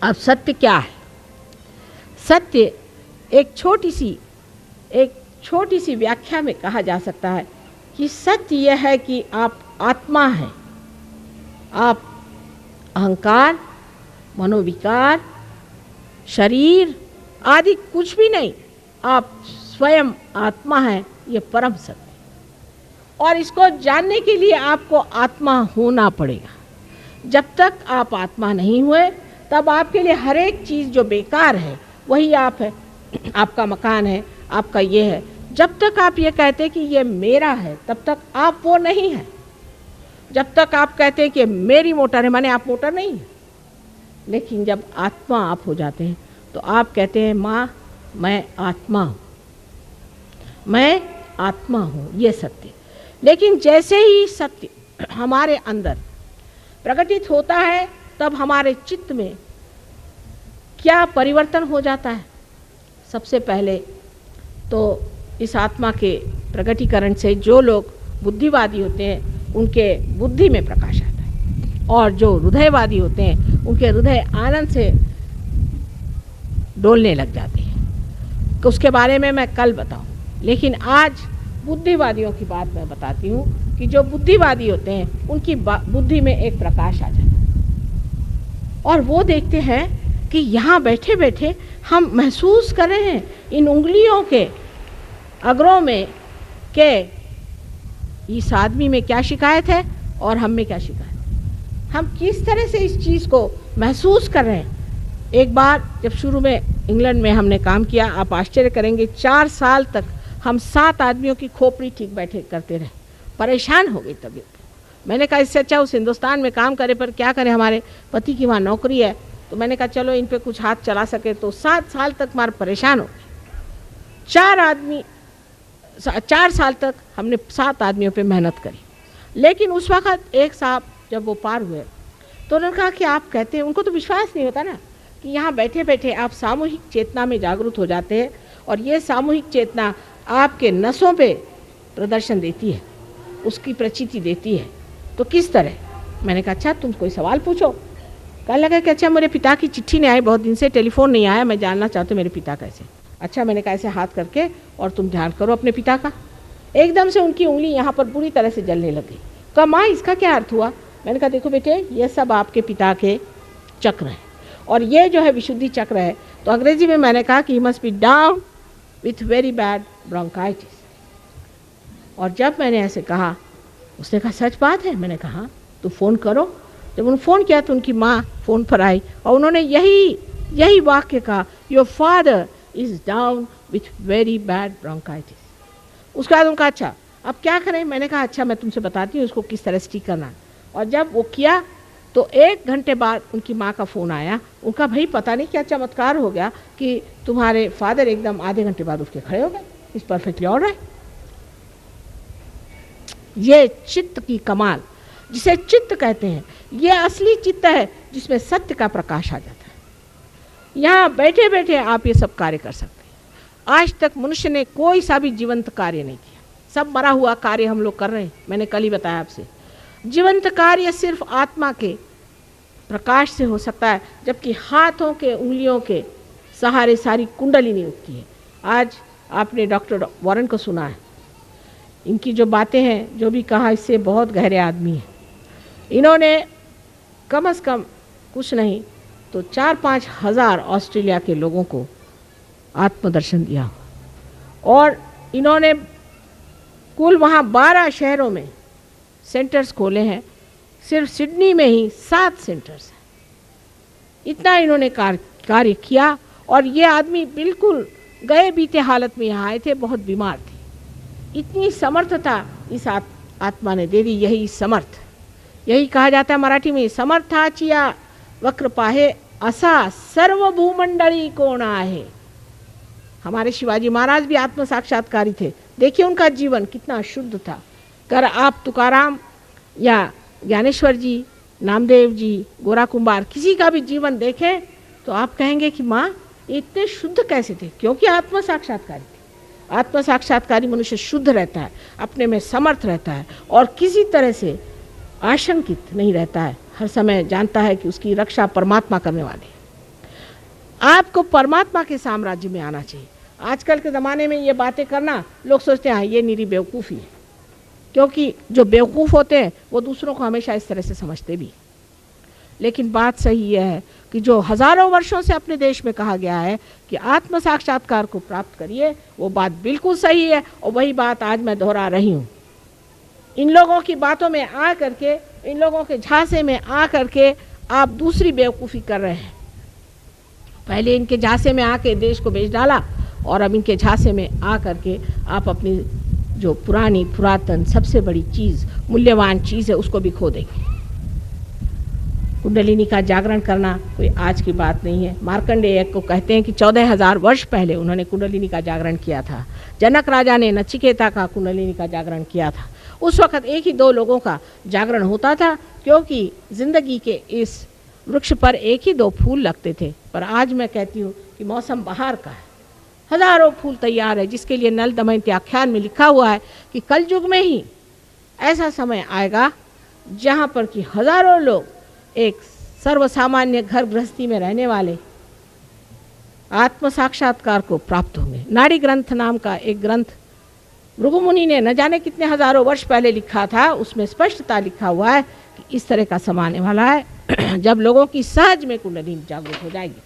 अब सत्य क्या है? सत्य एक छोटी सी व्याख्या में कहा जा सकता है कि सत्य यह है कि आप आत्मा हैं। आप अहंकार, मनोविकार, शरीर आदि कुछ भी नहीं, आप स्वयं आत्मा हैं। ये परम सत्य। और इसको जानने के लिए आपको आत्मा होना पड़ेगा। जब तक आप आत्मा नहीं हुए तब आपके लिए हर एक चीज़ जो बेकार है वही आप है। आपका मकान है, आपका ये है। जब तक आप ये कहते कि ये मेरा है तब तक आप वो नहीं है। जब तक आप कहते हैं कि मेरी मोटर है, माने आप मोटर नहीं है। लेकिन जब आत्मा आप हो जाते हैं तो आप कहते हैं माँ मैं आत्मा हूँ, मैं आत्मा हूँ। ये सत्य। लेकिन जैसे ही सत्य हमारे अंदर प्रकटित होता है तब हमारे चित्त में क्या परिवर्तन हो जाता है? सबसे पहले तो इस आत्मा के प्रकटीकरण से जो लोग बुद्धिवादी होते हैं उनके बुद्धि में प्रकाश आता है, और जो हृदयवादी होते हैं उनके हृदय आनंद से डोलने लग जाते हैं। तो उसके बारे में मैं कल बताऊं। लेकिन आज बुद्धिवादियों की बात मैं बताती हूँ कि जो बुद्धिवादी होते हैं उनकी बुद्धि में एक प्रकाश आ जाता है और वो देखते हैं कि यहाँ बैठे बैठे हम महसूस कर रहे हैं इन उंगलियों के अग्रों में के इस आदमी में क्या शिकायत है और हम में क्या शिकायत है। हम किस तरह से इस चीज़ को महसूस कर रहे हैं। एक बार जब शुरू में इंग्लैंड में हमने काम किया, आप आश्चर्य करेंगे, 4 साल तक हम 7 आदमियों की खोपड़ी ठीक बैठे करते रहे। परेशान हो गई तबीयत। मैंने कहा इससे अच्छा उस हिंदुस्तान में काम करे, पर क्या करें, हमारे पति की वहाँ नौकरी है। तो मैंने कहा चलो इन पे कुछ हाथ चला सके। तो 7 साल तक मार परेशान हो गए। 4 साल तक हमने 7 आदमियों पे मेहनत करी। लेकिन उस वक़्त एक साहब जब वो पार हुए तो उन्होंने कहा कि आप कहते हैं, उनको तो विश्वास नहीं होता ना कि यहाँ बैठे बैठे आप सामूहिक चेतना में जागरूक हो जाते हैं और ये सामूहिक चेतना आपके नसों पे प्रदर्शन देती है, उसकी प्रचिति देती है। तो किस तरह? मैंने कहा अच्छा तुम कोई सवाल पूछो। कहने लगा कि अच्छा मेरे पिता की चिट्ठी नहीं आई, बहुत दिन से टेलीफोन नहीं आया, मैं जानना चाहती हूँ मेरे पिता कैसे। अच्छा, मैंने कहा ऐसे हाथ करके और तुम ध्यान करो अपने पिता का। एकदम से उनकी उंगली यहाँ पर बुरी तरह से जलने लगी। कहा माँ इसका क्या अर्थ हुआ? मैंने कहा देखो बेटे, ये सब आपके पिता के चक्र हैं और ये जो है विशुद्धि चक्र है। तो अंग्रेजी में मैंने कहा कि he must be down with very bad bronchitis. और जब मैंने ऐसे कहा, उसने कहा सच बात है? मैंने कहा हाँ, तो फ़ोन करो। जब उन्होंने फ़ोन किया तो उनकी माँ फ़ोन पर आई और उन्होंने यही वाक्य कहा, your father is down with very bad bronchitis. उसके बाद उनका अच्छा अब क्या करें? मैंने कहा अच्छा मैं तुमसे बताती हूँ इसको किस तरह से ठीक करना है। और जब वो किया तो 1 घंटे बाद उनकी माँ का फ़ोन आया। उनका भाई पता नहीं क्या चमत्कार हो गया कि तुम्हारे फादर एकदम आधे घंटे बाद उठ के खड़े हो गए, इस परफेक्टली ऑल राइट। ये चित्त की कमाल, जिसे चित्त कहते हैं, ये असली चित्त है जिसमें सत्य का प्रकाश आ जाता है। यहाँ बैठे बैठे आप ये सब कार्य कर सकते हैं। आज तक मनुष्य ने कोई सा भी जीवंत कार्य नहीं किया, सब मरा हुआ कार्य हम लोग कर रहे हैं। मैंने कल ही बताया आपसे, जीवंत कार्य सिर्फ आत्मा के प्रकाश से हो सकता है, जबकि हाथों के उंगलियों के सहारे सारी कुंडलिनी उठती है। आज आपने डॉक्टर वॉरेन को सुना है, इनकी जो बातें हैं, जो भी कहा, इससे बहुत गहरे आदमी हैं। इन्होंने कम से कम कुछ नहीं तो 4-5 हज़ार ऑस्ट्रेलिया के लोगों को आत्मदर्शन दिया और इन्होंने कुल वहाँ 12 शहरों में सेंटर्स खोले हैं। सिर्फ सिडनी में ही 7 सेंटर्स हैं। इतना इन्होंने कार्य किया। और ये आदमी बिल्कुल गए बीते हालत में यहाँ आए थे, बहुत बीमार थे। इतनी समर्थता इस आत्मा ने दे दी। यही समर्थ, यही कहा जाता है मराठी में, समर्थाचिया वक्र पाहे असा सर्व भूमंडली कोण आहे। हमारे शिवाजी महाराज भी आत्म साक्षात्कारी थे। देखिए उनका जीवन कितना शुद्ध था। कर आप तुकाराम या ज्ञानेश्वर जी, नामदेव जी, गोरा कुंभार, किसी का भी जीवन देखें तो आप कहेंगे कि माँ इतने शुद्ध कैसे थे? क्योंकि आत्म साक्षात्कारी थे। आत्म साक्षात्कारी मनुष्य शुद्ध रहता है, अपने में समर्थ रहता है और किसी तरह से आशंकित नहीं रहता है। हर समय जानता है कि उसकी रक्षा परमात्मा करने वाले हैं। आपको परमात्मा के साम्राज्य में आना चाहिए। आजकल के ज़माने में ये बातें करना, लोग सोचते हैं ये निरी बेवकूफ़ी है, क्योंकि जो बेवकूफ़ होते हैं वो दूसरों को हमेशा इस तरह से समझते भी। लेकिन बात सही यह है कि जो हज़ारों वर्षों से अपने देश में कहा गया है कि आत्म साक्षात्कार को प्राप्त करिए, वो बात बिल्कुल सही है, और वही बात आज मैं दोहरा रही हूँ। इन लोगों की बातों में आ करके, इन लोगों के झांसे में आ करके आप दूसरी बेवकूफ़ी कर रहे हैं। पहले इनके झांसे में आके देश को बेच डाला, और अब इनके झांसे में आ करके आप अपनी जो पुरानी पुरातन सबसे बड़ी चीज़, मूल्यवान चीज़ है, उसको भी खो देंगे। कुंडलिनी का जागरण करना कोई आज की बात नहीं है। मार्कंडेय को कहते हैं कि 14,000 वर्ष पहले उन्होंने कुंडलिनी का जागरण किया था। जनक राजा ने नचिकेता का कुंडलिनी का जागरण किया था। उस वक़्त एक ही दो लोगों का जागरण होता था, क्योंकि ज़िंदगी के इस वृक्ष पर एक ही दो फूल लगते थे। पर आज मैं कहती हूँ कि मौसम बहार का है, हज़ारों फूल तैयार है, जिसके लिए नल दमयंती आख्यान में लिखा हुआ है कि कल युग में ही ऐसा समय आएगा जहाँ पर कि हज़ारों लोग एक सर्वसामान्य घर गृहस्थी में रहने वाले आत्म साक्षात्कार को प्राप्त होंगे। नाड़ी ग्रंथ नाम का एक ग्रंथ भृगु मुनि ने न जाने कितने हज़ारों वर्ष पहले लिखा था, उसमें स्पष्टता लिखा हुआ है कि इस तरह का समय आने वाला है जब लोगों की सहज में कुंडलिनी जागृत हो जाएगी।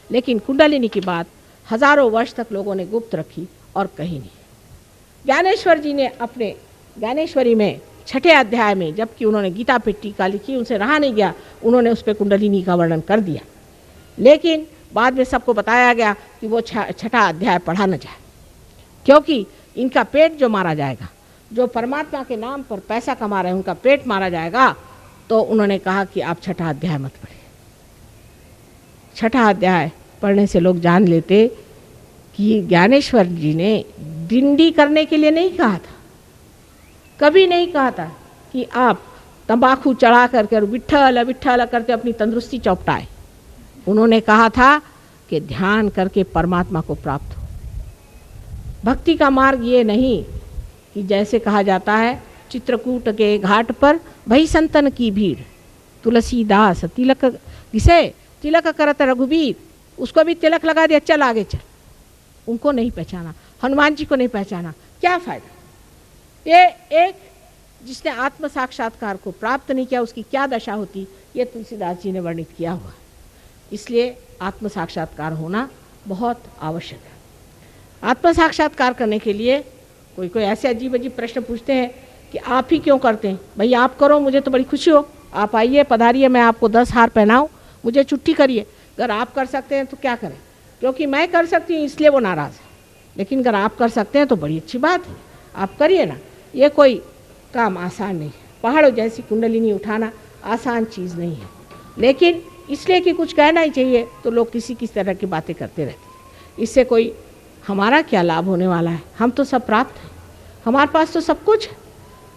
लेकिन कुंडलिनी की बात हज़ारों वर्ष तक लोगों ने गुप्त रखी और कही नहीं। ज्ञानेश्वर जी ने अपने ज्ञानेश्वरी में 6ठे अध्याय में, जबकि उन्होंने गीता पे टीका लिखी, उनसे रहा नहीं गया, उन्होंने उस पर कुंडलिनी का वर्णन कर दिया। लेकिन बाद में सबको बताया गया कि वो 6ठा अध्याय पढ़ा न जाए, क्योंकि इनका पेट जो मारा जाएगा, जो परमात्मा के नाम पर पैसा कमा रहे हैं उनका पेट मारा जाएगा। तो उन्होंने कहा कि आप 6ठा अध्याय मत पढ़िए। 6ठा अध्याय पढ़ने से लोग जान लेते कि ज्ञानेश्वर जी ने डिंडी करने के लिए नहीं कहा था, कभी नहीं कहा था कि आप तंबाकू चढ़ा करके और विट्ठल विट्ठल करके अपनी तंदुरुस्ती चौपटाए। उन्होंने कहा था कि ध्यान करके परमात्मा को प्राप्त हो। भक्ति का मार्ग ये नहीं कि जैसे कहा जाता है चित्रकूट के घाट पर भई संतन की भीड़, तुलसीदास तिलक जिसे तिलक करत रघुबीर, उसको भी तिलक लगा दिया, चल आगे चल। उनको नहीं पहचाना, हनुमान जी को नहीं पहचाना, क्या फ़ायदा। ये एक जिसने आत्म साक्षात्कार को प्राप्त नहीं किया, उसकी क्या दशा होती, ये तुलसीदास जी ने वर्णित किया हुआ। इसलिए आत्म साक्षात्कार होना बहुत आवश्यक है। आत्म साक्षात्कार करने के लिए कोई कोई ऐसे अजीब अजीब प्रश्न पूछते हैं कि आप ही क्यों करते हैं, भाई आप करो, मुझे तो बड़ी खुशी हो, आप आइए पधारिए, मैं आपको 10 हार पहनाऊँ, मुझे छुट्टी करिए। अगर आप कर सकते हैं तो क्या करें, क्योंकि मैं कर सकती हूँ इसलिए वो नाराज़ है। लेकिन अगर आप कर सकते हैं तो बड़ी अच्छी बात है, आप करिए ना। ये कोई काम आसान नहीं है, पहाड़ों जैसी कुंडलिनी उठाना आसान चीज़ नहीं है। लेकिन इसलिए कि कुछ कहना ही चाहिए तो लोग किसी किस तरह की बातें करते रहते हैं। इससे कोई हमारा क्या लाभ होने वाला है, हम तो सब प्राप्त हैं, हमारे पास तो सब कुछ है,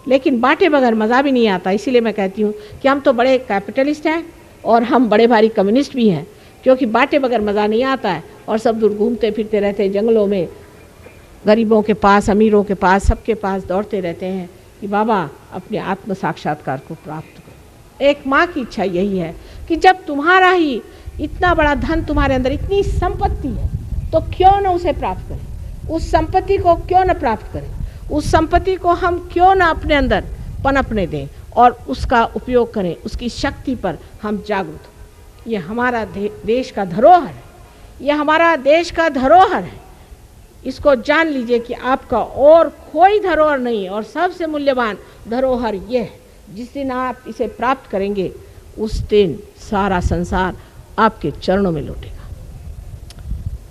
लेकिन बांटे बगैर मज़ा भी नहीं आता। इसीलिए मैं कहती हूँ कि हम तो बड़े कैपिटलिस्ट हैं और हम बड़े भारी कम्युनिस्ट भी हैं, क्योंकि बांटे बगैर मज़ा नहीं आता है और सब दूर घूमते फिरते रहते हैं जंगलों में, गरीबों के पास, अमीरों के पास, सबके पास दौड़ते रहते हैं कि बाबा अपने आत्म साक्षात्कार को प्राप्त करो। एक माँ की इच्छा यही है कि जब तुम्हारा ही इतना बड़ा धन, तुम्हारे अंदर इतनी संपत्ति है, तो क्यों न उसे प्राप्त करें, उस संपत्ति को क्यों न प्राप्त करें, उस संपत्ति को हम क्यों न अपने अंदर पनपने दें और उसका उपयोग करें, उसकी शक्ति पर हम जागरूक हों। ये हमारा देश का धरोहर है, ये हमारा देश का धरोहर है। इसको जान लीजिए कि आपका और कोई धरोहर नहीं, और सबसे मूल्यवान धरोहर ये है। जिस दिन आप इसे प्राप्त करेंगे उस दिन सारा संसार आपके चरणों में लौटेगा।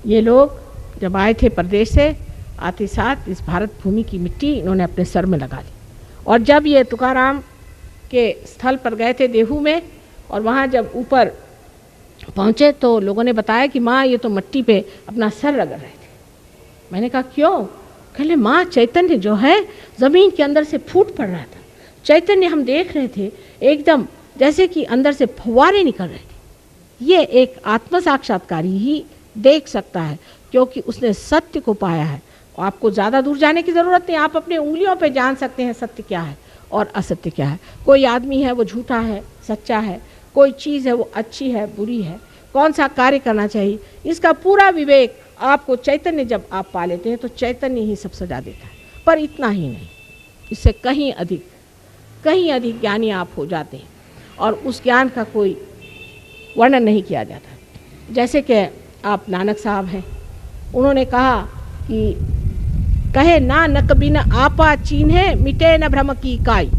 ये लोग जब आए थे परदेश से, आते साथ इस भारत भूमि की मिट्टी इन्होंने अपने सर में लगा ली। और जब ये तुकाराम के स्थल पर गए थे देहू में, और वहाँ जब ऊपर पहुँचे तो लोगों ने बताया कि माँ ये तो मिट्टी पे अपना सर रगड़ रहे थे। मैंने कहा क्यों? कहले माँ चैतन्य जो है ज़मीन के अंदर से फूट पड़ रहा था, चैतन्य हम देख रहे थे एकदम जैसे कि अंदर से फव्वारे निकल रहे थे। ये एक आत्म साक्षात्कारी ही देख सकता है, क्योंकि उसने सत्य को पाया है। और आपको ज़्यादा दूर जाने की ज़रूरत नहीं, आप अपने उंगलियों पे जान सकते हैं सत्य क्या है और असत्य क्या है। कोई आदमी है वो झूठा है, सच्चा है, कोई चीज़ है वो अच्छी है, बुरी है, कौन सा कार्य करना चाहिए, इसका पूरा विवेक आपको चैतन्य जब आप पा लेते हैं तो चैतन्य ही सब सजा देता है। पर इतना ही नहीं, इससे कहीं अधिक ज्ञानी आप हो जाते हैं और उस ज्ञान का कोई वर्णन नहीं किया जाता। जैसे कि आप नानक साहब हैं, उन्होंने कहा कि कहे नानक बिन आपा चीन्हे मिटे न भ्रम की काई।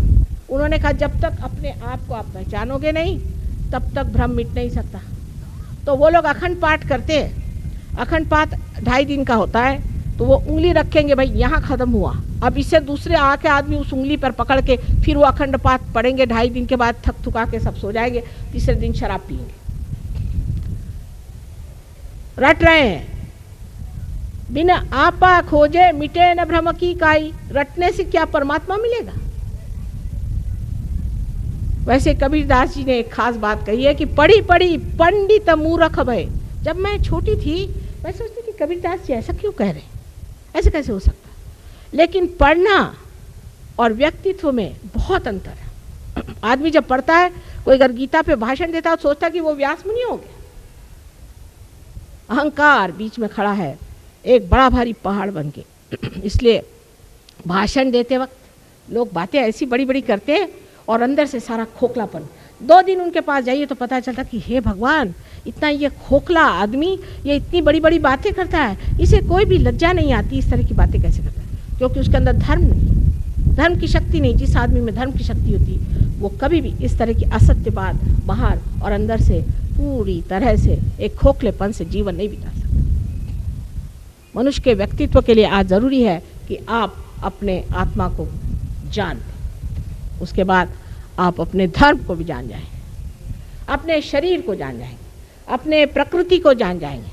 उन्होंने कहा जब तक अपने आप को आप पहचानोगे नहीं तब तक भ्रम मिट नहीं सकता। तो वो लोग अखंड पाठ करते हैं, अखंड पाठ 2.5 दिन का होता है, तो वो उंगली रखेंगे, भाई यहाँ ख़त्म हुआ, अब इससे दूसरे आके आदमी उस उंगली पर पकड़ के फिर वो अखंड पाठ पढ़ेंगे। 2.5 दिन के बाद थक थुका के सब सो जाएंगे, तीसरे दिन शराब पिएंगे। रट रहे हैं, बिना आपा खोजे मिटे न भ्रम की काई। रटने से क्या परमात्मा मिलेगा? वैसे कबीरदास जी ने एक खास बात कही है कि पढ़ी पढ़ी पंडित मूर्ख भय। जब मैं छोटी थी मैं सोचती थी कबीरदास जी ऐसा क्यों कह रहे हैं, ऐसे कैसे हो सकता है? लेकिन पढ़ना और व्यक्तित्व में बहुत अंतर है। आदमी जब पढ़ता है, कोई अगर गीता पे भाषण देता है तो सोचता है कि वो व्यास मुनि हो गया। अहंकार बीच में खड़ा है एक बड़ा भारी पहाड़ बन के। इसलिए भाषण देते वक्त लोग बातें ऐसी बड़ी बड़ी करते हैं और अंदर से सारा खोखलापन। 2 दिन उनके पास जाइए तो पता चलता कि हे भगवान, इतना ये खोखला आदमी ये इतनी बड़ी बड़ी बातें करता है, इसे कोई भी लज्जा नहीं आती, इस तरह की बातें कैसे करता है? क्योंकि उसके अंदर धर्म नहीं, धर्म की शक्ति नहीं। जिस आदमी में धर्म की शक्ति होती वो कभी भी इस तरह की असत्य बात बाहर और अंदर से पूरी तरह से एक खोखलेपन से जीवन नहीं बिता सकता। मनुष्य के व्यक्तित्व के लिए आज ज़रूरी है कि आप अपने आत्मा को जान लें, उसके बाद आप अपने धर्म को भी जान जाएंगे, अपने शरीर को जान जाएंगे, अपने प्रकृति को जान जाएंगे,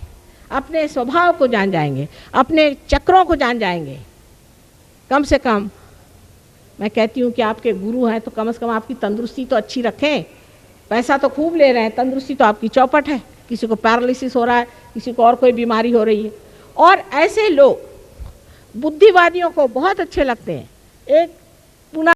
अपने स्वभाव को जान जाएंगे, अपने चक्रों को जान जाएंगे। कम से कम मैं कहती हूँ कि आपके गुरु हैं तो कम से कम आपकी तंदुरुस्ती तो अच्छी रखें। पैसा तो खूब ले रहे हैं, तंदुरुस्ती तो आपकी चौपट है। किसी को पैरालिसिस हो रहा है, किसी को और कोई बीमारी हो रही है। और ऐसे लोग बुद्धिवादियों को बहुत अच्छे लगते हैं। एक